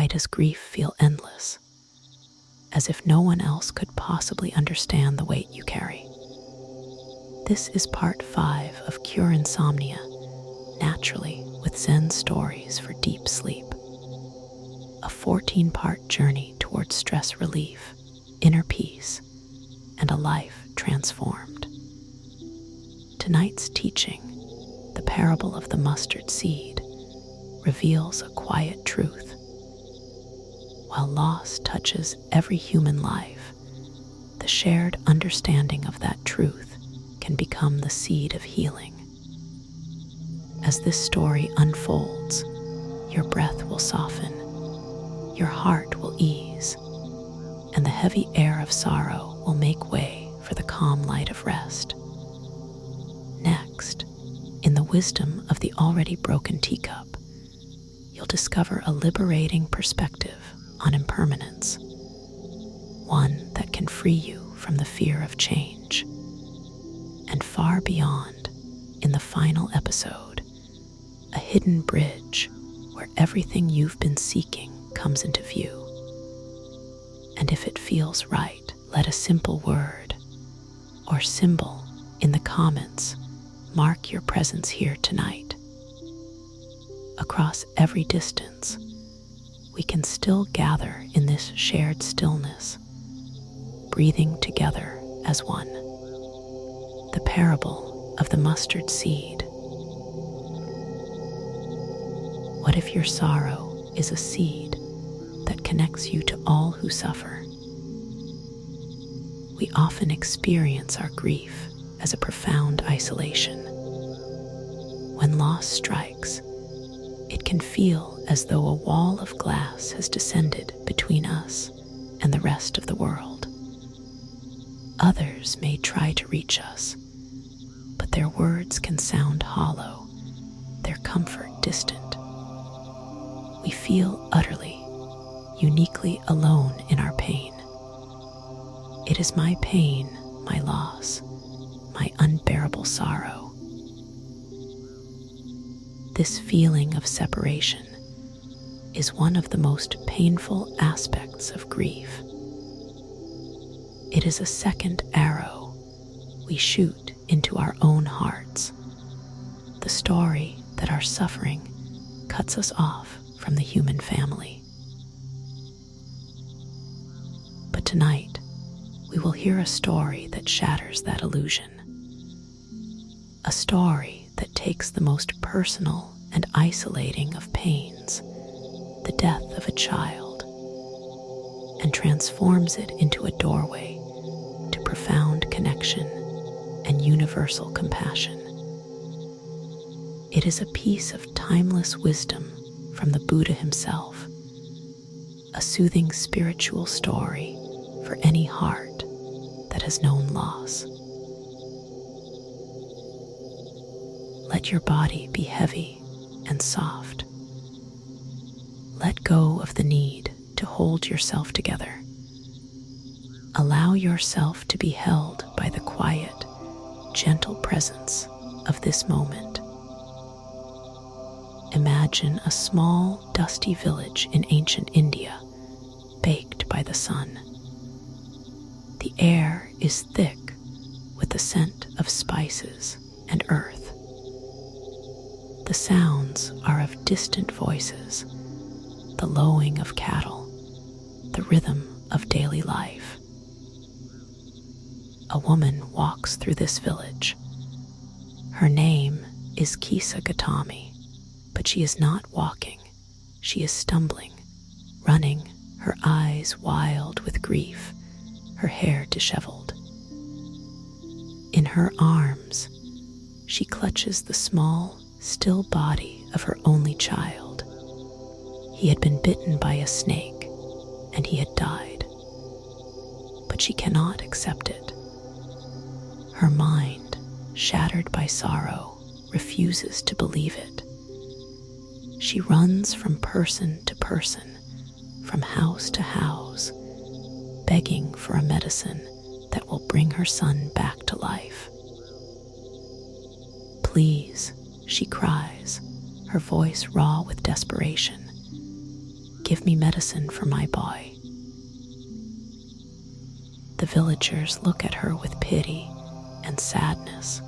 Why does grief feel endless? As if no one else could possibly understand the weight you carry. This is part 5 of Cure Insomnia, naturally with Zen stories for deep sleep. A 14-part journey towards stress relief, inner peace, and a life transformed. Tonight's teaching, the parable of the mustard seed, reveals a quiet truth. While loss touches every human life, the shared understanding of that truth can become the seed of healing. As this story unfolds, your breath will soften, your heart will ease, and the heavy air of sorrow will make way for the calm light of rest. Next, in the wisdom of the already broken teacup, you'll discover a liberating perspective on impermanence, one that can free you from the fear of change. And far beyond, in the final episode, a hidden bridge where everything you've been seeking comes into view. And if it feels right, let a simple word or symbol in the comments mark your presence here tonight. Across every distance, we can still gather in this shared stillness, breathing together as one. The parable of the mustard seed. What if your sorrow is a seed that connects you to all who suffer? We often experience our grief as a profound isolation. When loss strikes, it can feel as though a wall of glass has descended between us and the rest of the world. Others may try to reach us, but their words can sound hollow, their comfort distant. We feel utterly, uniquely alone in our pain. It is my pain, my loss, my unbearable sorrow. This feeling of separation is one of the most painful aspects of grief. It is a second arrow we shoot into our own hearts, the story that our suffering cuts us off from the human family. But tonight, we will hear a story that shatters that illusion. A story that takes the most personal and isolating of pains, the death of a child, and transforms it into a doorway to profound connection and universal compassion. It is a piece of timeless wisdom from the Buddha himself, a soothing spiritual story for any heart that has known loss. Let your body be heavy and soft. Let go of the need to hold yourself together. Allow yourself to be held by the quiet, gentle presence of this moment. Imagine a small, dusty village in ancient India, baked by the sun. The air is thick with the scent of spices and earth. The sounds are of distant voices, the lowing of cattle, the rhythm of daily life. A woman walks through this village. Her name is Kisa Gotami, but she is not walking. She is stumbling, running, her eyes wild with grief, her hair disheveled. In her arms, she clutches the small, still body of her only child. He had been bitten by a snake, and he had died. But she cannot accept it. Her mind, shattered by sorrow, refuses to believe it. She runs from person to person, from house to house, begging for a medicine that will bring her son back to life. Please, she cries, her voice raw with desperation. Give me medicine for my boy." The villagers look at her with pity and sadness.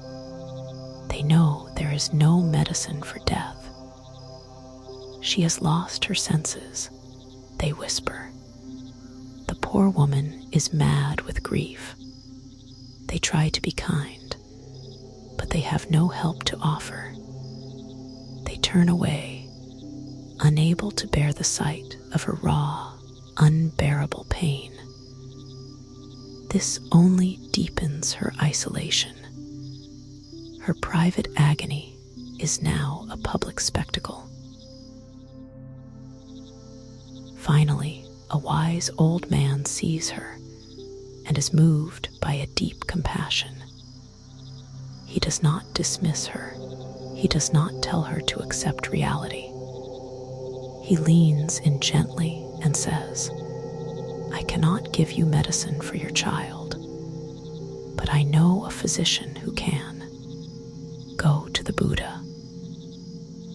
They know there is no medicine for death. "She has lost her senses," they whisper. "The poor woman is mad with grief." They try to be kind, but they have no help to offer. They turn away, unable to bear the sight of her raw, unbearable pain. This only deepens her isolation. Her private agony is now a public spectacle. Finally, a wise old man sees her and is moved by a deep compassion. He does not dismiss her. He does not tell her to accept reality. He leans in gently and says, "I cannot give you medicine for your child, but I know a physician who can. Go to the Buddha.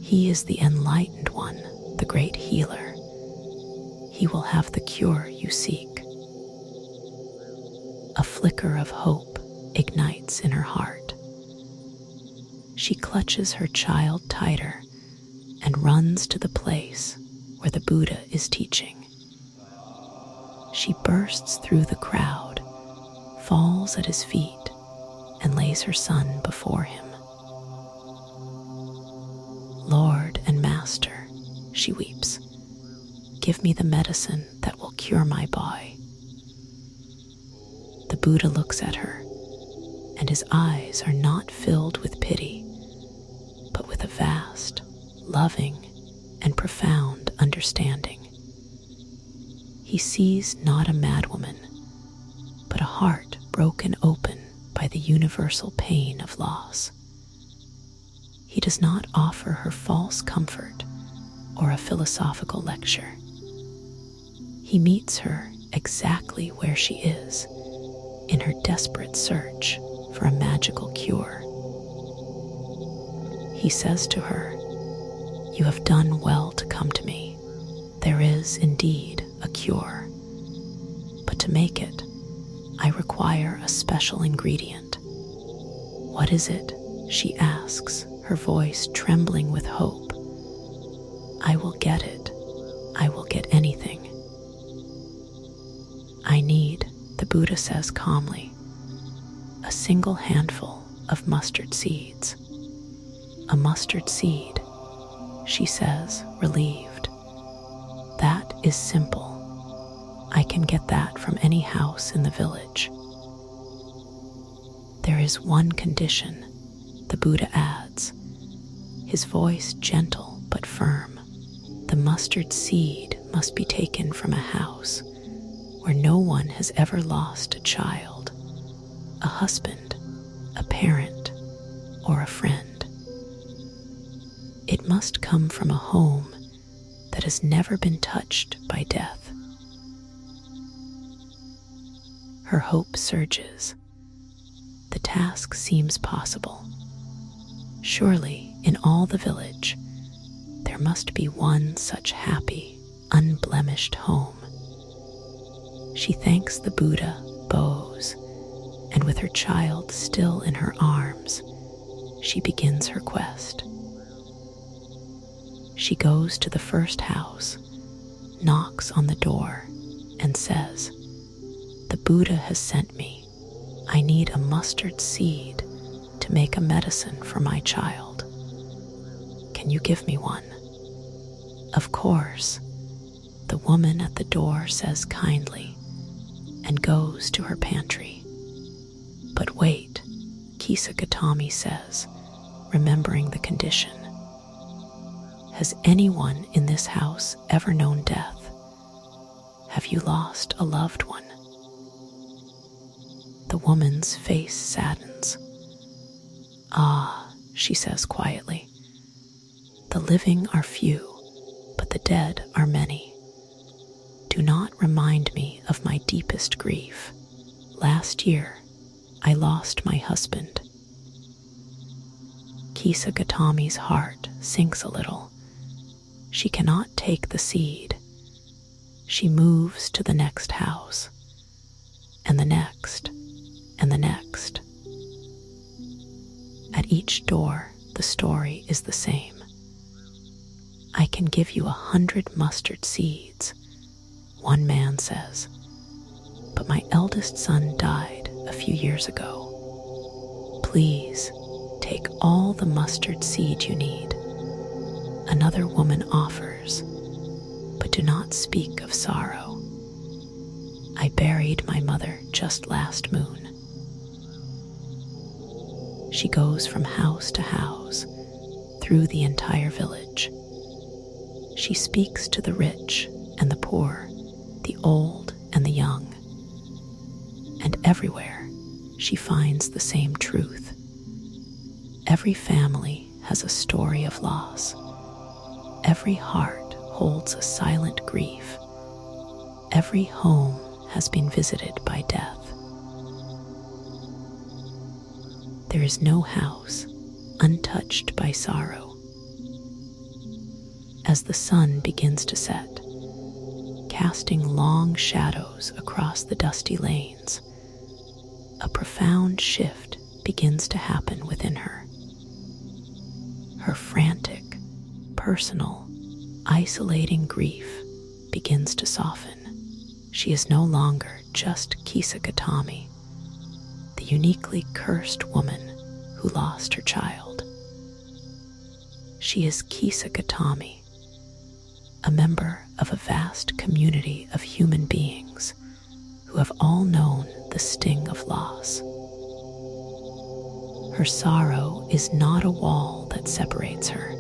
He is the enlightened one, the great healer. He will have the cure you seek." A flicker of hope ignites in her heart. She clutches her child tighter and runs to the place where the Buddha is teaching. She bursts through the crowd, falls at his feet, and lays her son before him. "Lord and Master," she weeps, "give me the medicine that will cure my boy." The Buddha looks at her, and his eyes are not filled with pity, but with a vast, loving, and profound understanding. He sees not a madwoman, but a heart broken open by the universal pain of loss. He does not offer her false comfort or a philosophical lecture. He meets her exactly where she is, in her desperate search for a magical cure. He says to her, "You have done well to come to me. There is indeed a cure. But to make it, I require a special ingredient." "What is it?" she asks, her voice trembling with hope. "I will get it. I will get anything." "I need," the Buddha says calmly, "a single handful of mustard seeds." "A mustard seed," she says, relieved. "That is simple. I can get that from any house in the village." "There is one condition," the Buddha adds, his voice gentle but firm. "The mustard seed must be taken from a house where no one has ever lost a child, a husband, a parent, or a friend. It must come from a home that has never been touched by death." Her hope surges. The task seems possible. Surely, in all the village, there must be one such happy, unblemished home. She thanks the Buddha, bows, and with her child still in her arms, she begins her quest. She goes to the first house, knocks on the door, and says, "The Buddha has sent me. I need a mustard seed to make a medicine for my child. Can you give me one?" "Of course," the woman at the door says kindly, and goes to her pantry. "But wait," Kisa Gotami says, remembering the condition. "Has anyone in this house ever known death? Have you lost a loved one?" The woman's face saddens. "Ah," she says quietly, "the living are few, but the dead are many. Do not remind me of my deepest grief. Last year, I lost my husband." Kisa Gotami's heart sinks a little. She cannot take the seed, She moves to the next house, and the next, and the next. At each door, the story is the same. I can give you 100 mustard seeds, one man says, but my eldest son died a few years ago. Please take all the mustard seed you need. Another woman offers, but do not speak of sorrow. I buried my mother just last moon. She goes from house to house through the entire village. She speaks to the rich and the poor, the old and the young. And everywhere she finds the same truth. Every family has a story of loss. Every heart holds a silent grief. Every home has been visited by death. There is no house untouched by sorrow. As the sun begins to set, casting long shadows across the dusty lanes, a profound shift begins to happen within her. Her frantic, personal, isolating grief begins to soften. She is no longer just Kisa Gotami, the uniquely cursed woman who lost her child. She is Kisa Gotami, a member of a vast community of human beings who have all known the sting of loss. Her sorrow is not a wall that separates her.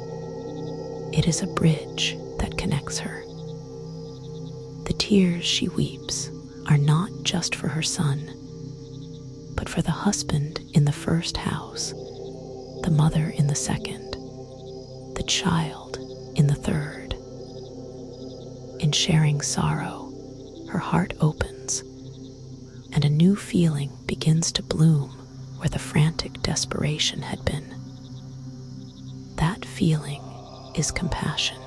It is a bridge that connects her. The tears she weeps are not just for her son, but for the husband in the first house, the mother in the second, the child in the third. In sharing sorrow, her heart opens, and a new feeling begins to bloom where the frantic desperation had been. That feeling is compassion.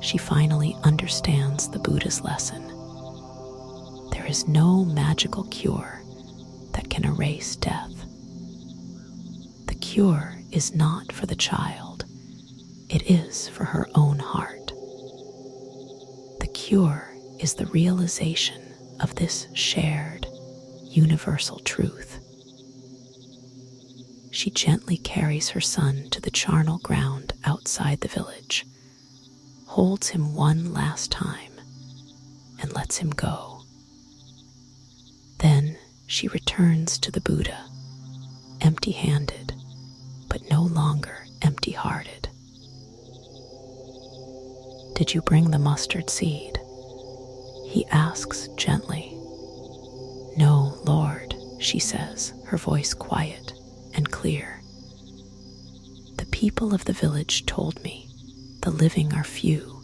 She finally understands the Buddha's lesson. There is no magical cure that can erase death. The cure is not for the child. It is for her own heart. The cure is the realization of this shared, universal truth. She gently carries her son to the charnel ground outside the village, holds him one last time, and lets him go. Then she returns to the Buddha, empty-handed, but no longer empty-hearted. Did you bring the mustard seed? He asks gently. No, Lord, she says, her voice quiet and clear. The people of the village told me the living are few,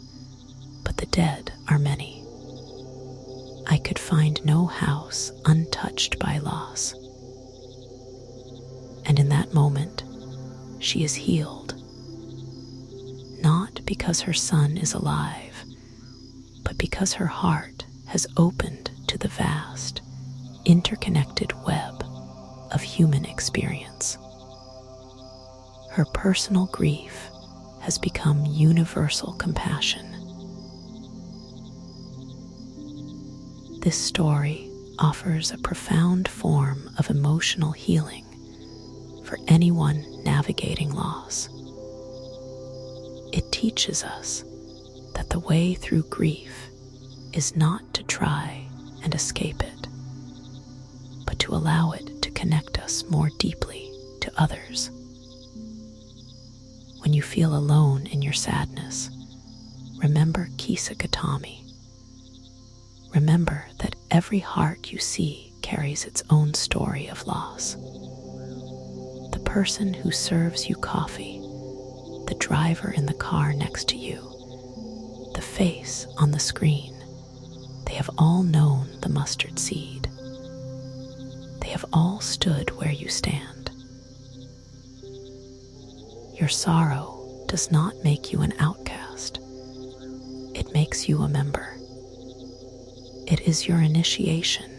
but the dead are many. I could find no house untouched by loss. And in that moment, she is healed. Not because her son is alive, but because her heart has opened to the vast, interconnected web of human experience. Her personal grief has become universal compassion. This story offers a profound form of emotional healing for anyone navigating loss. It teaches us that the way through grief is not to try and escape it, but to allow it to connect us more deeply to others. When you feel alone in your sadness, remember Kisa Gotami. Remember that every heart you see carries its own story of loss. The person who serves you coffee, the driver in the car next to you, the face on the screen, they have all known the mustard seed. They have all stood where you stand. Your sorrow does not make you an outcast. makes you a member. It is your initiation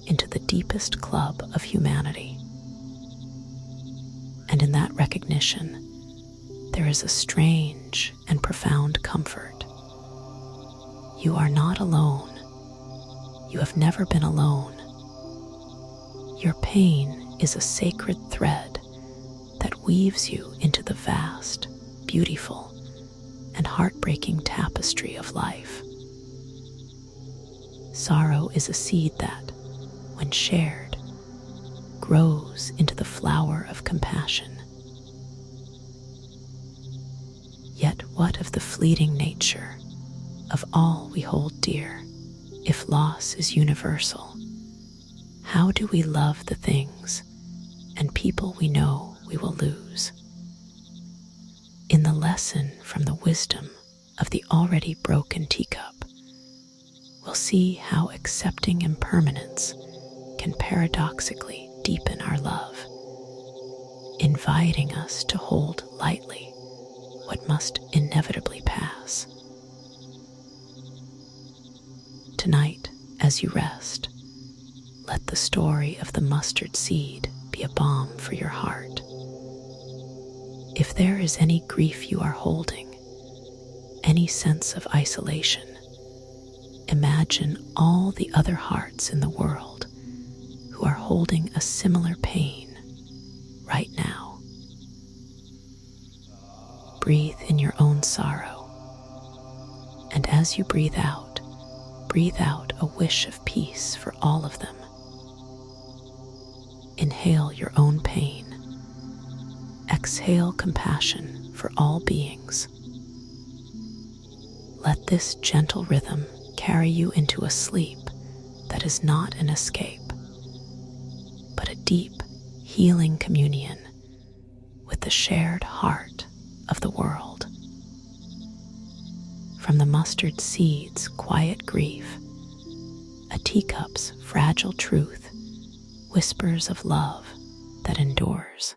into the deepest club of humanity. And in that recognition, there is a strange and profound comfort. You are not alone. You have never been alone. Your pain is a sacred thread that weaves you into the vast, beautiful, and heartbreaking tapestry of life. Sorrow is a seed that, when shared, grows into the flower of compassion. Yet what of the fleeting nature of all we hold dear? If loss is universal, how do we love the things and people we know we will lose? In the lesson from the wisdom of the already broken teacup, we'll see how accepting impermanence can paradoxically deepen our love, inviting us to hold lightly what must inevitably pass. Tonight, as you rest, let the story of the mustard seed be a balm for your heart. If there is any grief you are holding, any sense of isolation, imagine all the other hearts in the world who are holding a similar pain right now. Breathe in your own sorrow, and as you breathe out a wish of peace for all of them. Inhale your own pain. Exhale compassion for all beings. Let this gentle rhythm carry you into a sleep that is not an escape, but a deep, healing communion with the shared heart of the world. From the mustard seed's quiet grief, a teacup's fragile truth, whispers of love that endures.